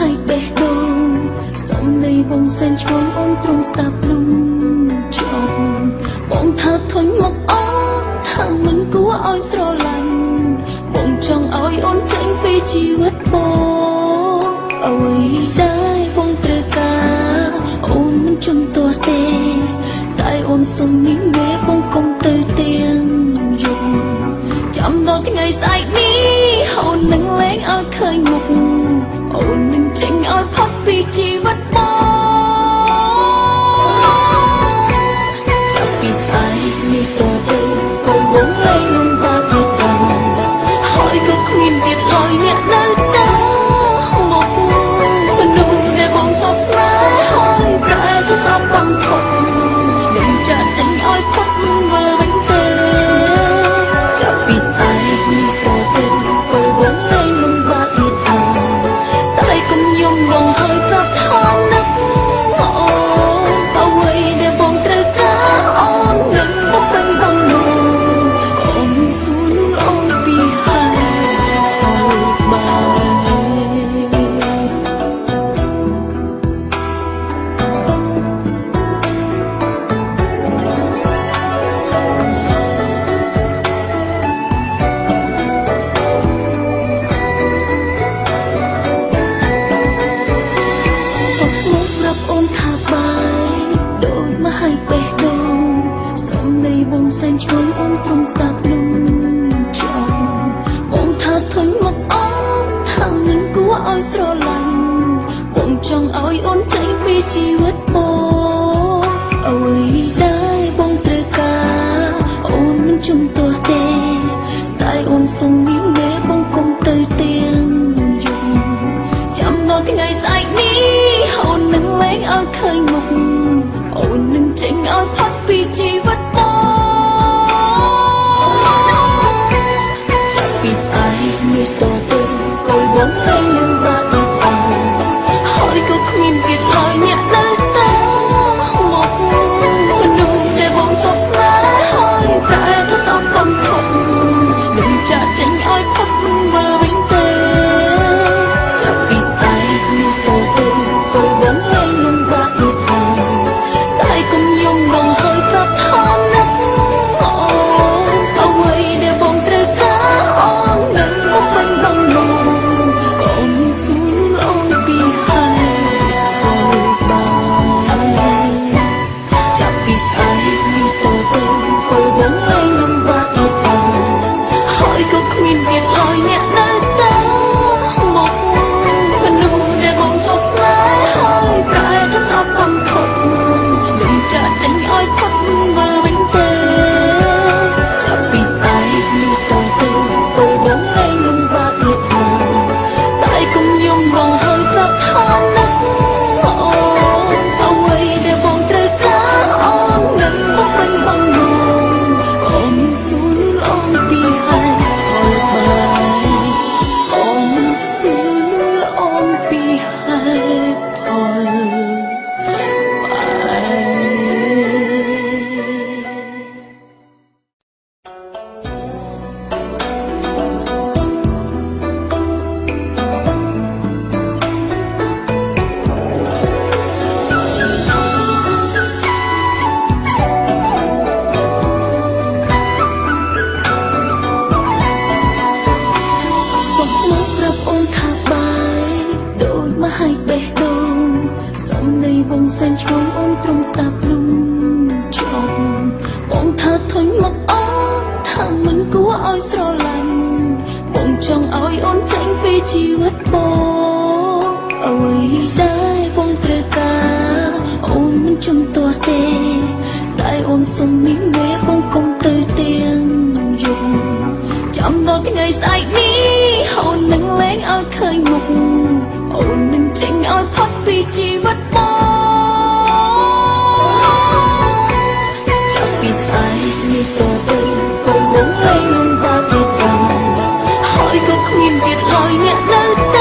ឲ្យបេះដូងសំឡេងបងសែនឆ្ងល់អូនទ្រង់ស្ដាប់លំចង់បងថាធុញមកអូនថាមិនគួរឲ្យស្រឡាញ់បងចង់ឲ្យអូនចេញពីជីវិតបងអ្វីដែលបងត្រូវការអូនមិនជំទាស់ទេតែអូនសុំញញែបងកុំទៅទាំងយប់ចាំដល់ថ្ងៃស្អែកនេះអូននឹងលែងឲ្យឃើញមុខអូននឹងចេញឲ្យផុតពីជីវិតបងចាប់ពីស្អែកនេះតទៅកូនបងលែងនឹងបាត់ទៅហើយក៏គ្មានទៀតឡើយអ្នកនៅតែមកមនុស្សដែលបងធ្លាប់ស្នេហ៍ហើយប្រែទៅសពបំផុតនឹងចាក់ចេញឲ្យផុតវិលវិញទេចាប់ពីស្អែកនេះតទៅកូនបងលែងនឹងបាត់ទៀតតែគុំយំលងហើយប្រាប់ថានឹកអូនអ្វីដែលបងត្រូវការអូននឹងមកពេញបំណងអូនសួរអូនពីហើយឲ្យបានអូនថាបាយដូចមកឲ្យបេះដូងសំឡេងបងសែនឆ្ងល់អូនទ្រង់ស្ដាប់លំចង់បងថាធុញមកអូនថាមិនគួរឲ្យស្រឡាញ់បងចង់ឲ្យអូនចេញពីជីវិតបងអ្វីដែលបងត្រូវការអូនមិនជំទាស់ទេតែអូនសុំញញែបងកុំទៅទាំងយប់ចាំដល់ថ្ងៃស្អែកនេះអូននឹងលែងឲ្យឃើញមុខអូននឹងចេញឲ្យផុតពីជីវិតបងចាប់ពីស្អែកនេះតទៅកូនបងលែងនឹងបាត់ទៅហើយក៏គ្មានទៀតឡើយអ្នកនៅតែមកមនុស្សដែលបងធ្លាប់ស្នេហ៍ហើយប្រែទៅសពបំផុតនឹងចាក់ចេញឲ្យផុតវិលវិញទេចាប់ពីស្អែកនេះតទៅកូនបងលែងនឹងបាត់ទៀតតែគុំយំលងហើយប្រាប់ថានឹកអូនអ្វីដែលបងត្រូវការអូននឹងមកពេញបំណងកុំសួរអូនពីហើយឲ្យបានចាប់ពីស្អែកនេះតទៅកូនបងលែងនឹងបាត់ទៀតហើយក៏គ្មានទៀតឡើយអ្នកនៅតែមកមនុស្សដែលបងធ្លាប់ស្នេហ៍ហើយប្រែទៅសពបំផុតនឹងចាក់ចេញឲ្យផុតវិលវិញទេចាប់ពីស្អែកនេះតទៅកូនបងលែងនឹងបាត់ទៀតតែគុំយំលងហើយប្រាប់ថានឹកអូនអ្វីដែលបងត្រូវការអូននឹងមកពេញបំណងអូនសួរអូនពីហើយឲ្យបានអូនសួរអូនពីហើយឲ្យឲ្យបេះដូងសំឡេងបងសែនឆ្ងល់អូនទ្រង់ស្ដាប់លំចង់បងថាធុញមកអូនថាមិនគួរឲ្យស្រឡាញ់បងចង់ឲ្យអូនចេញពីជីវិតបងអ្វីដែលបងត្រូវការអូនមិនជំទាស់ទេតែអូនសុំញញែបងកុំទៅទាំងយប់ចាំដល់ថ្ងៃស្អែកនេះអូននឹងលែងឲ្យឃើញមុខអូននឹងចេញឲ្យផុតពីជីវិតបងចាប់ពីស្អែកនេះតទៅកូនបងលែងនឹងបាត់ទៀតហើយក៏គ្មានទៀតឡើយអ្នកនៅតែ